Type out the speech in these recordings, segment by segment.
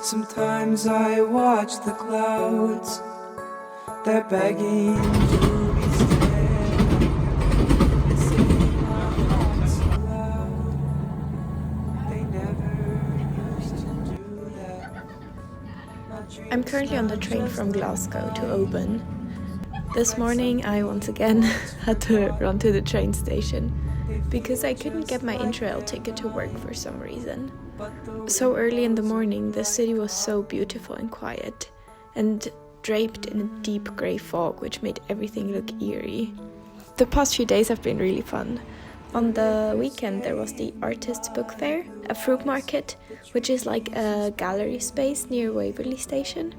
Sometimes I watch the clouds, they're begging to be still. They sing my heart so loud, they never used to do that. I'm currently on the train from Glasgow to Oban. This morning I once again had to run to the train station because I couldn't get my Interrail ticket to work for some reason. So early in the morning the city was so beautiful and quiet and draped in a deep grey fog which made everything look eerie. The past few days have been really fun. On the weekend there was the Artists' Book Fair, a fruit market, which is like a gallery space near Waverley Station.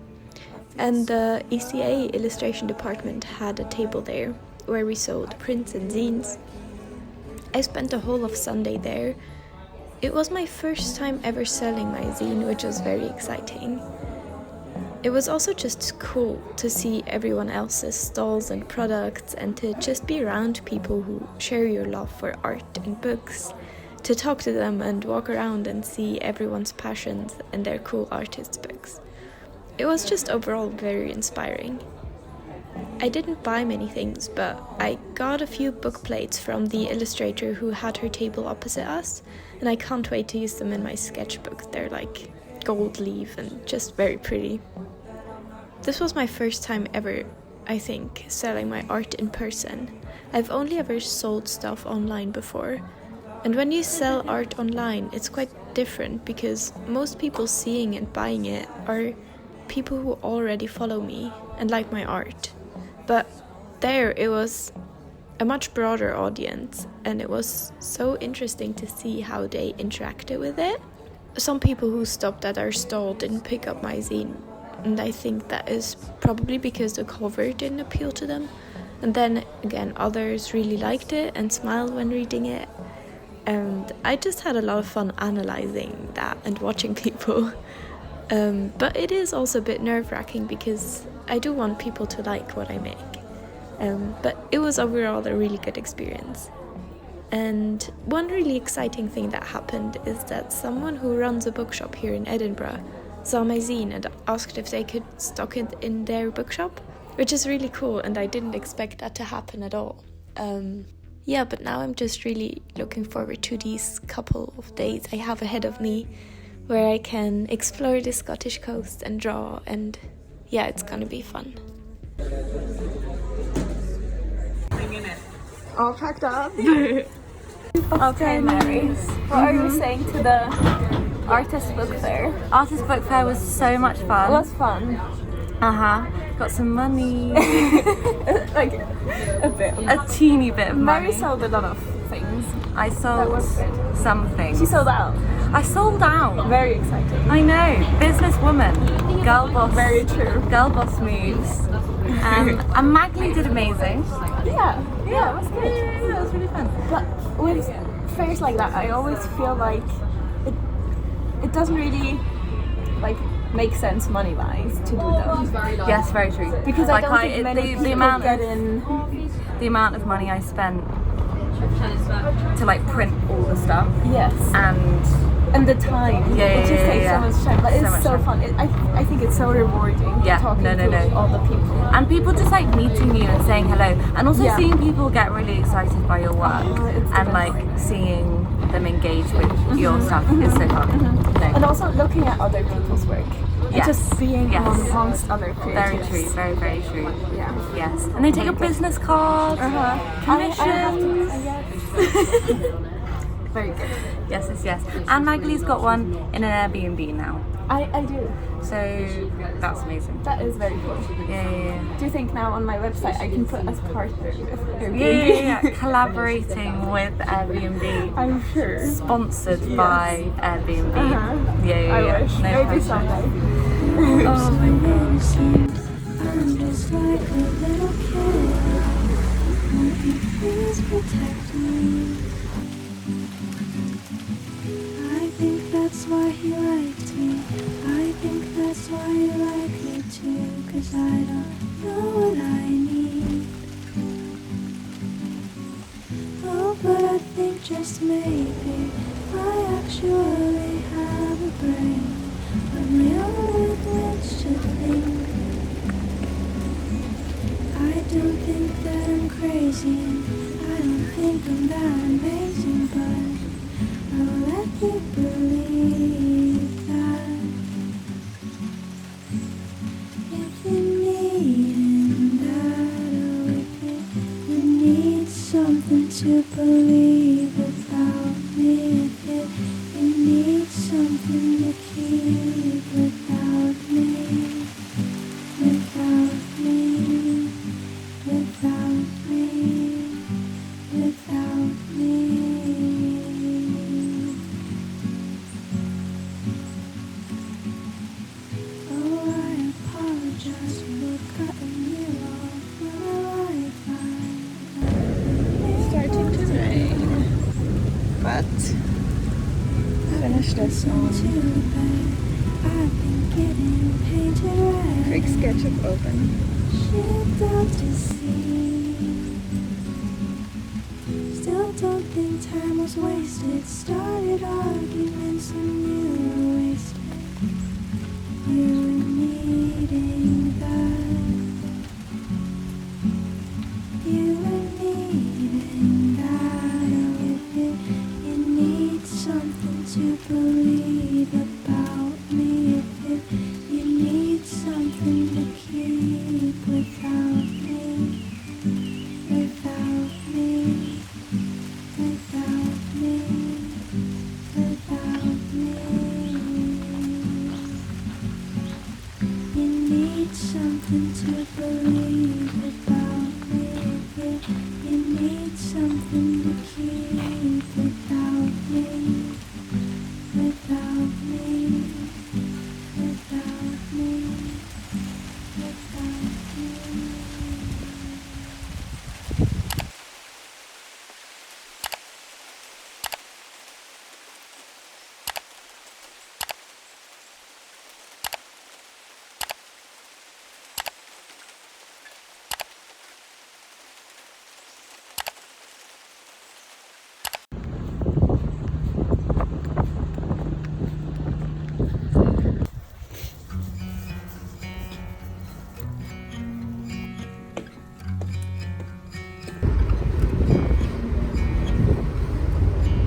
And the ECA illustration department had a table there where we sold prints and zines. I spent the whole of Sunday there. It was my first time ever selling my zine, which was very exciting. It was also just cool to see everyone else's stalls and products and to just be around people who share your love for art and books, to talk to them and walk around and see everyone's passions and their cool artists' books. It was just overall very inspiring. I didn't buy many things, but I got a few book plates from the illustrator who had her table opposite us, and I can't wait to use them in my sketchbook. They're like gold leaf and just very pretty. This was my first time ever, I think, selling my art in person. I've only ever sold stuff online before, and when you sell art online, it's quite different because most people seeing and buying it are people who already follow me and like my art. But there it was a much broader audience, and it was so interesting to see how they interacted with it. Some people who stopped at our stall didn't pick up my zine, and I think that is probably because the cover didn't appeal to them. And then again, others really liked it and smiled when reading it. And I just had a lot of fun analyzing that and watching people. But it is also a bit nerve-wracking because I do want people to like what I make. But it was overall a really good experience. And one really exciting thing that happened is that someone who runs a bookshop here in Edinburgh saw my zine and asked if they could stock it in their bookshop, which is really cool, and I didn't expect that to happen at all. Yeah, but now I'm just really looking forward to these couple of days I have ahead of me where I can explore the Scottish coast and draw, and yeah, it's gonna be fun. All packed up. Okay, Mary, what are you saying to the Artist Book Fair? Artist Book Fair was so much fun. It was fun. Got some money. Like a bit. A teeny bit of money. Mary sold a lot of things. I sold some things. She sold out. I sold out. Very exciting. I know. Businesswoman. Girl boss. Very true. Girl boss moves. And Magli did amazing. Yeah, it was good. Yeah, it was really fun. But with fairs like that, I always feel like it doesn't really like make sense money-wise to do them. Yes, very true. Because like I don't think many people get in. The amount of money I spent to like print all the stuff. Yes. And the time. It just takes so much time. But it's so fun. I think it's so rewarding talking to all the people. And people just like meeting you and saying hello. And also seeing people get really excited by your work. And like seeing them engage with your stuff is so fun. And also looking at other people's work. And just being amongst other creatives. Very true, very, very true. Yeah. Yes. And they take a business card. Commission. Very good. Yes. And Maggie's got one in an Airbnb now. I do. So that's amazing. That is very cool. Yeah. Do you think now on my website I can put as partner with Airbnb? Yeah. Collaborating with Airbnb. I'm sure. Sponsored by Airbnb. Yeah. I wish. No Maybe someday. Oh my gosh. I'm just like a little kid. Won't you please protect me? I think that's why he liked me. I think that's why you like me too. 'Cause I don't know what I need. Oh, but I think just maybe I actually have a brain. on my own with which to think. I don't think that I'm crazy, I don't think I'm that amazing, but I'll let you believe that. If you need that, oh, if you need something to believe about me, if you need something to keep without me, without me, without me, without me. Oh, I apologize for cutting you off when I Starting to rain, but finished this one. I've been getting painted red. Quick sketch of Oban. Shipped out to sea. Still don't think time was wasted. Started arguments and you were wasted. You were needing that. You were needing that. Oh, if you need something to believe about me, if you need something to keep without me, without me, without me, without me. You need something to believe about me, if you need something to keep without me, without me, without me, without me.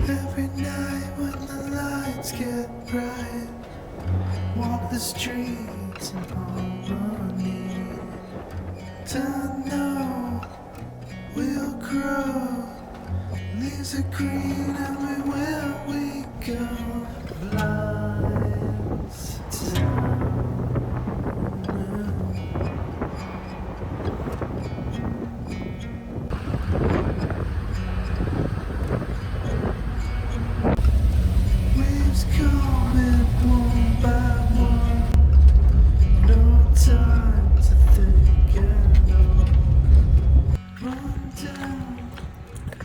Every night when the lights get bright, walk the streets in harmony. To know we'll grow, leaves are green and where we go. Lights waves coming one by one, no time to think at all. Run down,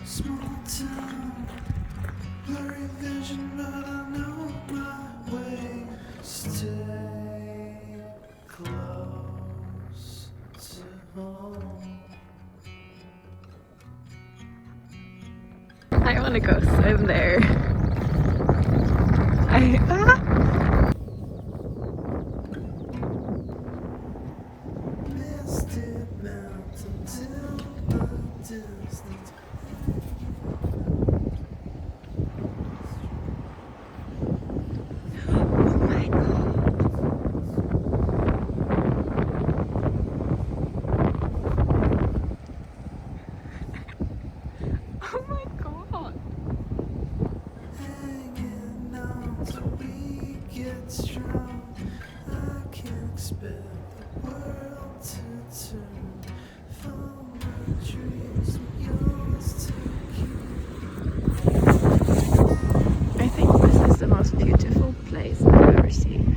small town, blurry vision, but I know my way. Stay close to home. I want to go swim there. Misted mountain till the distance. Oh my god. Oh my god. Hanging on till we get strong. I can't expect the world to turn from my dreams and yours to keep. I think this is the most beautiful place I've ever seen.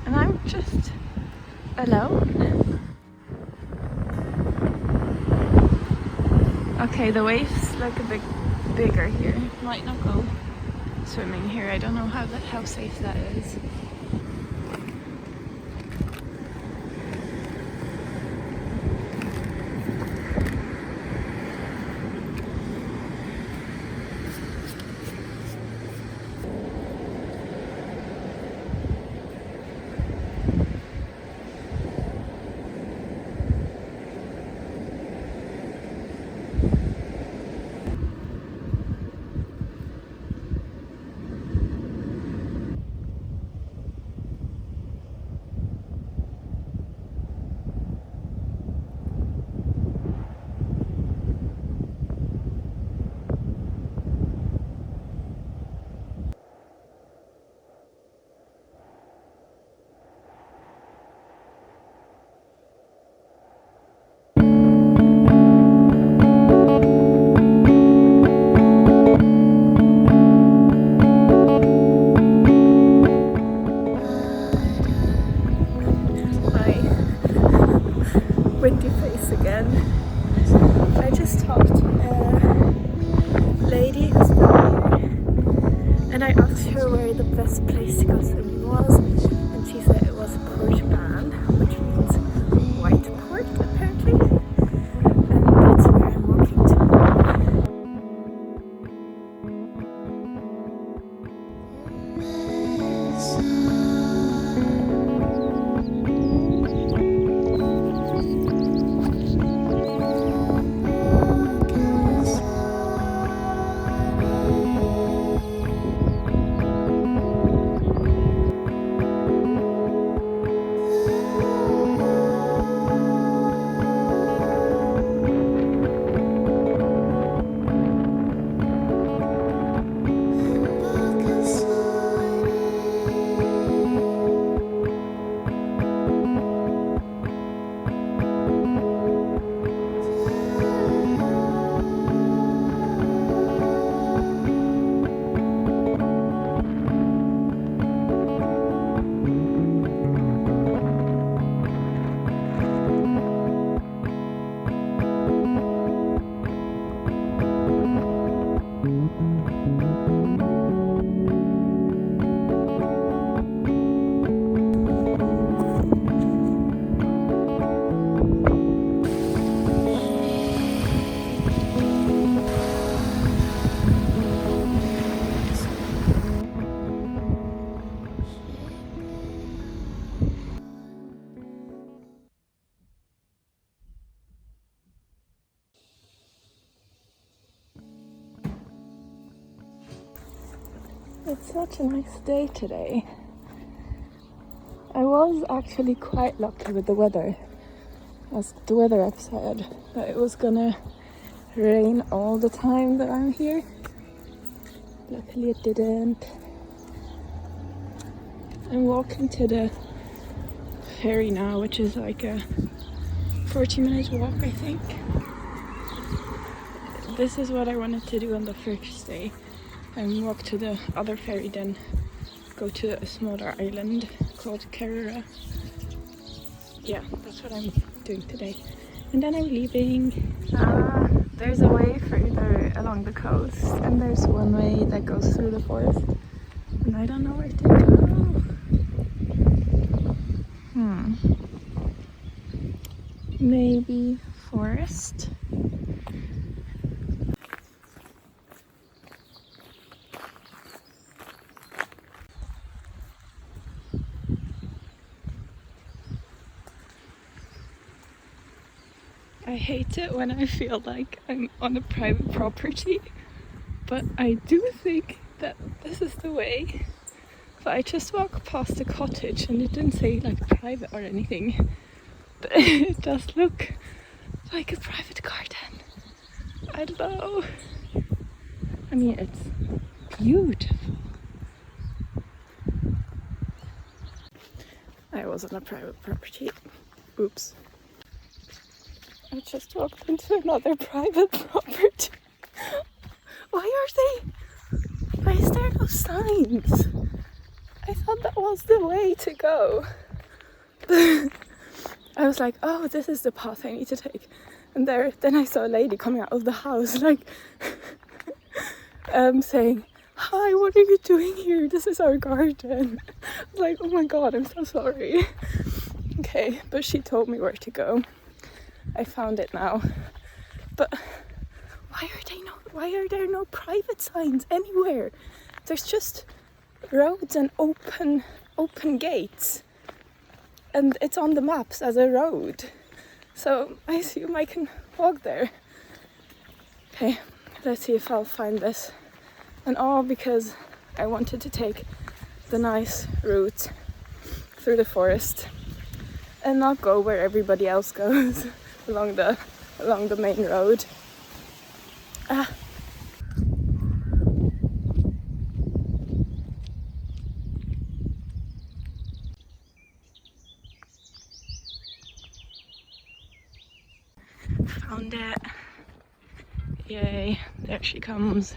And I'm just alone. Okay, the waves look a bit bigger here. Might not go swimming here. I don't know how safe that is. windy face again. I just talked to a lady who's from here and I asked her where the best place to go swimming was, and she said it was Oban, which means white port apparently, and that's where I'm walking to. It's such a nice day today. I was actually quite lucky with the weather, as the weather app said that it was gonna rain all the time that I'm here. Luckily it didn't. I'm walking to the ferry now, which is like a 40-minute walk, I think. This is what I wanted to do on the first day. And walk to the other ferry, then go to a smaller island called Kerrera. Yeah, that's what I'm doing today. And then I'm leaving. There's a way further along the coast, and there's one way that goes through the forest. And I don't know where to go. Maybe forest? I hate it when I feel like I'm on a private property, but I do think that this is the way. But I just walked past the cottage and it didn't say like private or anything, but it does look like a private garden. I don't know. I mean, it's beautiful. I was on a private property. Oops. I just walked into another private property. Why is there no signs? I thought that was the way to go. I was like, oh, this is the path I need to take. And then I saw a lady coming out of the house, like, saying, hi, what are you doing here? This is our garden. I was like, oh my god, I'm so sorry. Okay, but she told me where to go. I found it now. But why are there no private signs anywhere? There's just roads and open gates. And it's on the maps as a road. So I assume I can walk there. Okay, let's see if I'll find this. And all because I wanted to take the nice route through the forest and not go where everybody else goes along the main road. Found it. Yay, there she comes.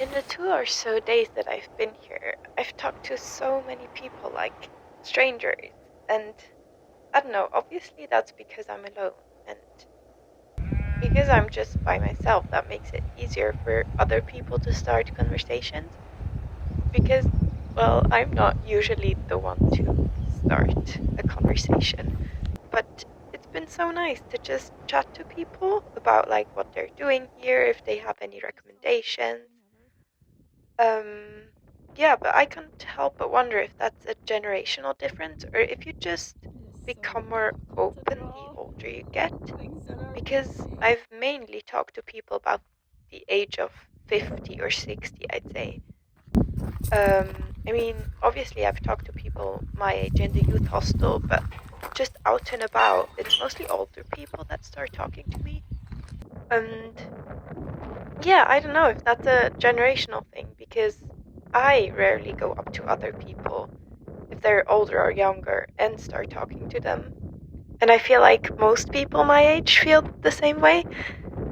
In the 2 or so days that I've been here, I've talked to so many people, like strangers, and I don't know, obviously that's because I'm alone, and because I'm just by myself, that makes it easier for other people to start conversations. Because, well, I'm not usually the one to start a conversation, but it's been so nice to just chat to people about like what they're doing here, if they have any recommendations. Um, yeah, but I can't help but wonder if that's a generational difference or if you just become more open the older you get. Because I've mainly talked to people about the age of 50 or 60, I'd say. I mean, obviously, I've talked to people my age in the youth hostel, but just out and about, it's mostly older people that start talking to me. And yeah, I don't know if that's a generational thing because I rarely go up to other people if they're older or younger and start talking to them. And I feel like most people my age feel the same way.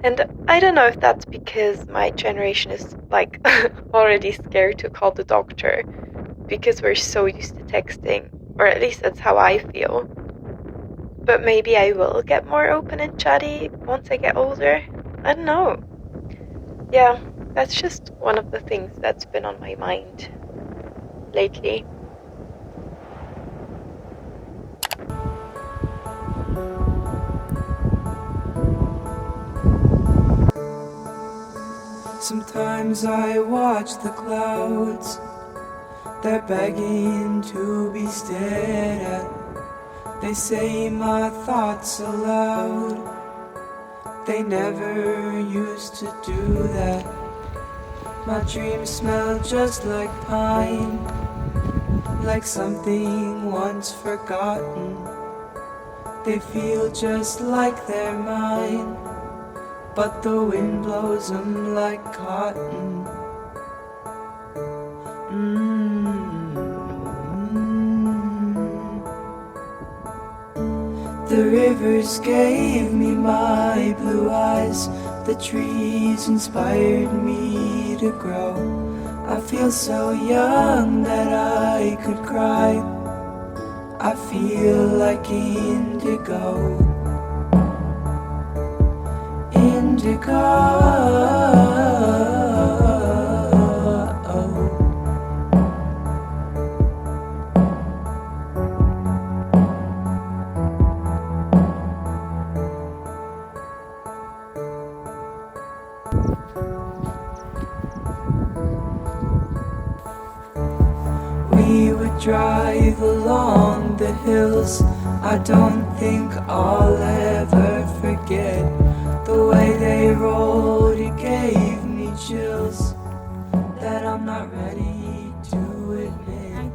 And I don't know if that's because my generation is like already scared to call the doctor because we're so used to texting, or at least that's how I feel. But maybe I will get more open and chatty once I get older. I don't know. Yeah, that's just one of the things that's been on my mind lately. Sometimes I watch the clouds, they're begging to be stared at. They say my thoughts aloud, they never used to do that. My dreams smell just like pine, like something once forgotten. They feel just like they're mine, but the wind blows them like cotton. The rivers gave me my blue eyes, the trees inspired me to grow. I feel so young that I could cry. I feel like indigo. We would drive along the hills. I don't think I'll ever forget the way they rolled. It gave me chills that I'm not ready to admit.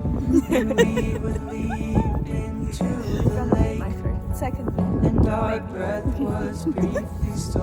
And we would leap into the lake, and our breath was briefly stolen.